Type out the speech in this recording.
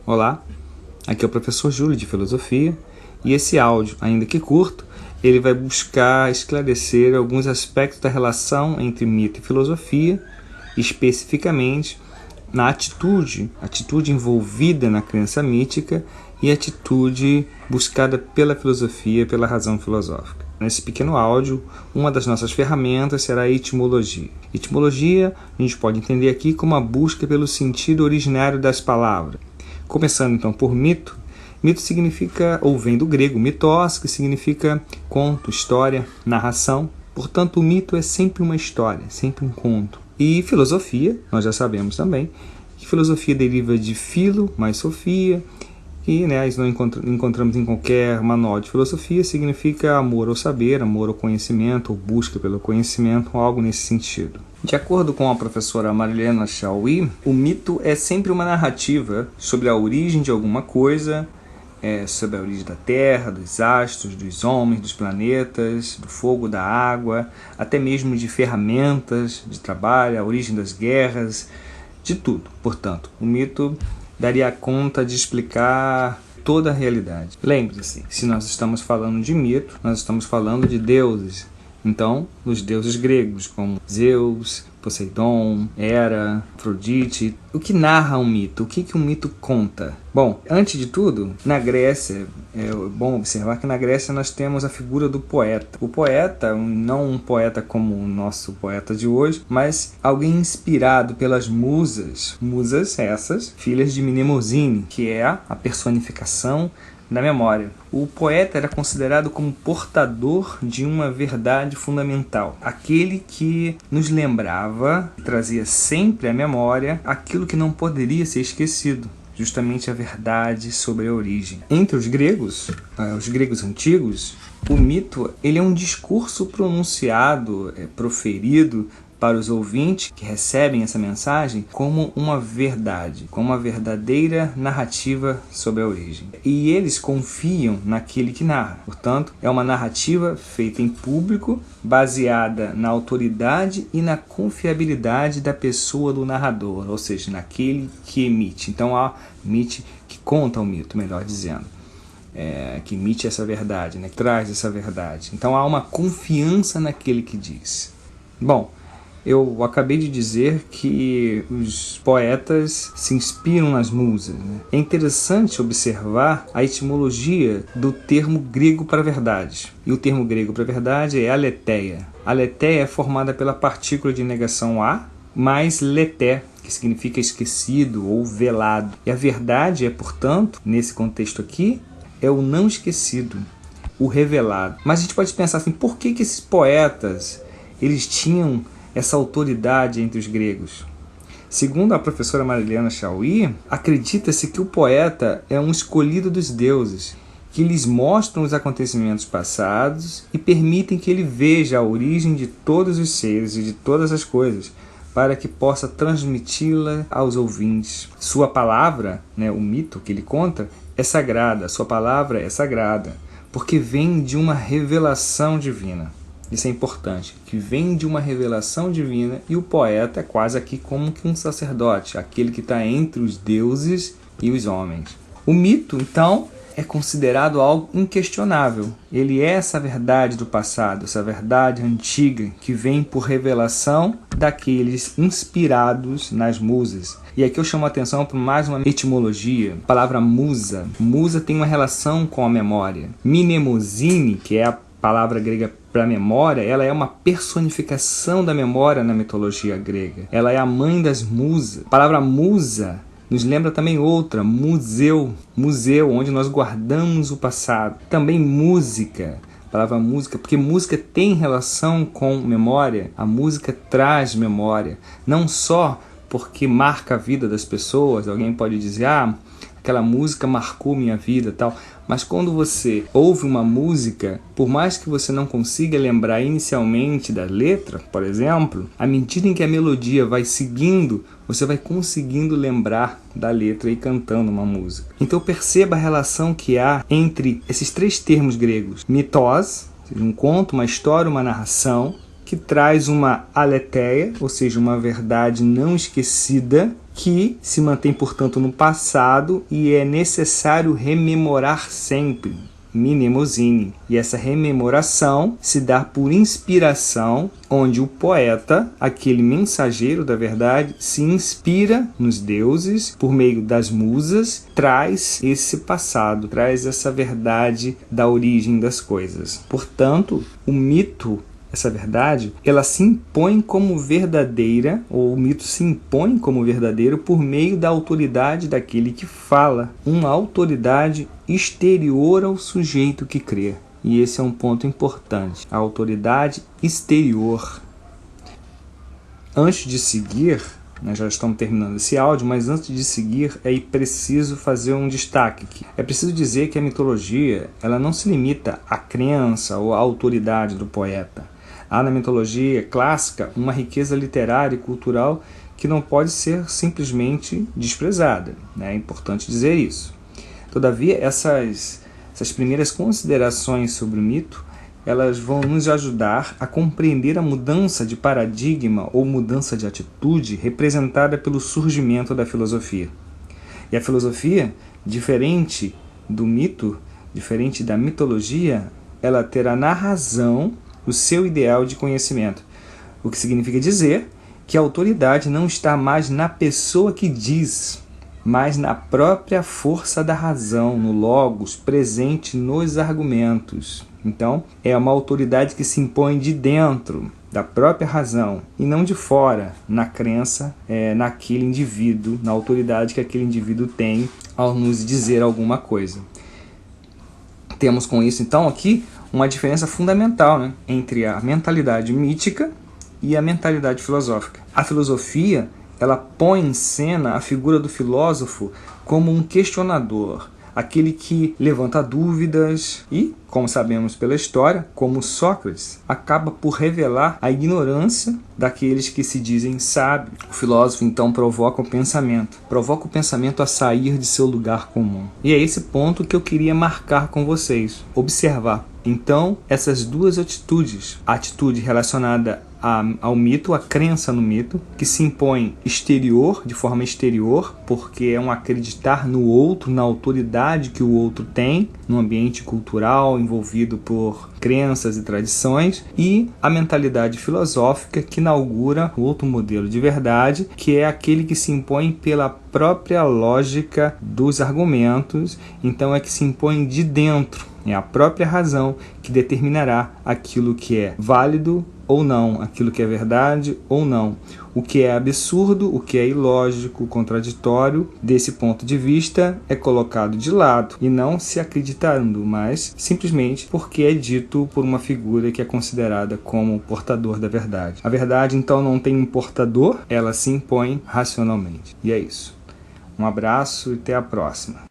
Olá, aqui é o professor Júlio de Filosofia e esse áudio, ainda que curto, ele vai buscar esclarecer alguns aspectos da relação entre mito e filosofia, especificamente na atitude envolvida na crença mítica e atitude buscada pela filosofia, pela razão filosófica. Nesse pequeno áudio, uma das nossas ferramentas será a etimologia. Etimologia a gente pode entender aqui como a busca pelo sentido originário das palavras. Começando então por mito. Mito significa, ou vem do grego mitos, que significa conto, história, narração. Portanto, o mito é sempre uma história, sempre um conto. E filosofia, nós já sabemos também, que filosofia deriva de filo mais sofia, que nós não encontramos em qualquer manual de filosofia, significa amor ao saber, amor ao conhecimento, ou busca pelo conhecimento, ou algo nesse sentido. De acordo com a professora Marilena Chauí, o mito é sempre uma narrativa sobre a origem de alguma coisa, sobre a origem da Terra, dos astros, dos homens, dos planetas, do fogo, da água, até mesmo de ferramentas de trabalho, a origem das guerras, de tudo. Portanto, o mito daria conta de explicar toda a realidade. Lembre-se, se nós estamos falando de mito, nós estamos falando de deuses. Então, os deuses gregos, como Zeus, Poseidon, Hera, Afrodite. O que narra um mito? O que um mito conta? Bom, antes de tudo, na Grécia, é bom observar que na Grécia nós temos a figura do poeta. O poeta, não um poeta como o nosso poeta de hoje, mas alguém inspirado pelas musas. Musas essas, filhas de Mnemosine, que é a personificação da memória. O poeta era considerado como portador de uma verdade fundamental, aquele que nos lembrava, trazia sempre à memória aquilo que não poderia ser esquecido, justamente a verdade sobre a origem. Entre os gregos antigos, o mito ele é um discurso pronunciado, proferido para os ouvintes que recebem essa mensagem como uma verdade, como uma verdadeira narrativa sobre a origem. E eles confiam naquele que narra. Portanto, é uma narrativa feita em público, baseada na autoridade e na confiabilidade da pessoa do narrador, ou seja, naquele que emite. Então, há emite que conta o mito, melhor dizendo. Que emite essa verdade, né? Que traz essa verdade. Então, há uma confiança naquele que diz. Bom, eu acabei de dizer que os poetas se inspiram nas musas, né? É interessante observar a etimologia do termo grego para verdade. E o termo grego para verdade é aletheia. Aletheia é formada pela partícula de negação a mais leté, que significa esquecido ou velado. E a verdade é, portanto, nesse contexto aqui, é o não esquecido, o revelado. Mas a gente pode pensar assim, por que esses poetas eles tinham essa autoridade entre os gregos? Segundo a professora Marilena Chauí, acredita-se que o poeta é um escolhido dos deuses, que lhes mostram os acontecimentos passados e permitem que ele veja a origem de todos os seres e de todas as coisas, para que possa transmiti-la aos ouvintes. Sua palavra, né, o mito que ele conta, é sagrada, sua palavra é sagrada, porque vem de uma revelação divina. Isso é importante, que vem de uma revelação divina, e o poeta é quase aqui como que um sacerdote, aquele que está entre os deuses e os homens. O mito, então, é considerado algo inquestionável. Ele é essa verdade do passado, essa verdade antiga, que vem por revelação daqueles inspirados nas musas. E aqui eu chamo a atenção para mais uma etimologia. A palavra musa. Musa tem uma relação com a memória. Mnemosine, que é a palavra grega para memória, ela é uma personificação da memória na mitologia grega. Ela é a mãe das musas. A palavra musa nos lembra também outra, museu, onde nós guardamos o passado. Também música, a palavra música, porque música tem relação com memória, a música traz memória, não só porque marca a vida das pessoas. Alguém pode dizer, aquela música marcou minha vida, tal. Mas quando você ouve uma música, por mais que você não consiga lembrar inicialmente da letra, por exemplo, à medida em que a melodia vai seguindo, você vai conseguindo lembrar da letra e cantando uma música. Então perceba a relação que há entre esses três termos gregos. Mitos, um conto, uma história, uma narração, que traz uma aletheia, ou seja, uma verdade não esquecida, que se mantém, portanto, no passado e é necessário rememorar sempre. Mnemosine. E essa rememoração se dá por inspiração, onde o poeta, aquele mensageiro da verdade, se inspira nos deuses por meio das musas, traz esse passado, traz essa verdade da origem das coisas. Portanto, o mito, essa verdade, ela se impõe como verdadeira, ou o mito se impõe como verdadeiro por meio da autoridade daquele que fala, uma autoridade exterior ao sujeito que crê. E esse é um ponto importante, a autoridade exterior. Antes de seguir, nós já estamos terminando esse áudio, mas antes de seguir é preciso fazer um destaque aqui. É preciso dizer que a mitologia ela não se limita à crença ou à autoridade do poeta. Há na mitologia clássica uma riqueza literária e cultural que não pode ser simplesmente desprezada. É importante dizer isso. Todavia, essas primeiras considerações sobre o mito, elas vão nos ajudar a compreender a mudança de paradigma ou mudança de atitude representada pelo surgimento da filosofia. E a filosofia, diferente do mito, diferente da mitologia, ela terá na razão o seu ideal de conhecimento, o que significa dizer que a autoridade não está mais na pessoa que diz, mas na própria força da razão, no logos, presente nos argumentos. Então, é uma autoridade que se impõe de dentro da própria razão e não de fora, na crença, naquele indivíduo, na autoridade que aquele indivíduo tem ao nos dizer alguma coisa. Temos com isso, então, aqui uma diferença fundamental, entre a mentalidade mítica e a mentalidade filosófica. A filosofia, ela põe em cena a figura do filósofo como um questionador, aquele que levanta dúvidas e, como sabemos pela história, como Sócrates, acaba por revelar a ignorância daqueles que se dizem sábios. O filósofo, então, provoca o pensamento a sair de seu lugar comum. E é esse ponto que eu queria marcar com vocês, observar. Então, essas duas atitudes, a atitude relacionada ao mito, a crença no mito, que se impõe de forma exterior, porque é um acreditar no outro, na autoridade que o outro tem, no ambiente cultural envolvido por crenças e tradições, e a mentalidade filosófica que inaugura outro modelo de verdade, que é aquele que se impõe pela própria lógica dos argumentos, então é que se impõe de dentro. É a própria razão que determinará aquilo que é válido ou não, aquilo que é verdade ou não, o que é absurdo, o que é ilógico, contraditório. Desse ponto de vista é colocado de lado e não se acreditando, mas simplesmente porque é dito por uma figura que é considerada como portador da verdade. A verdade então não tem um portador, ela se impõe racionalmente. E é isso. Um abraço e até a próxima.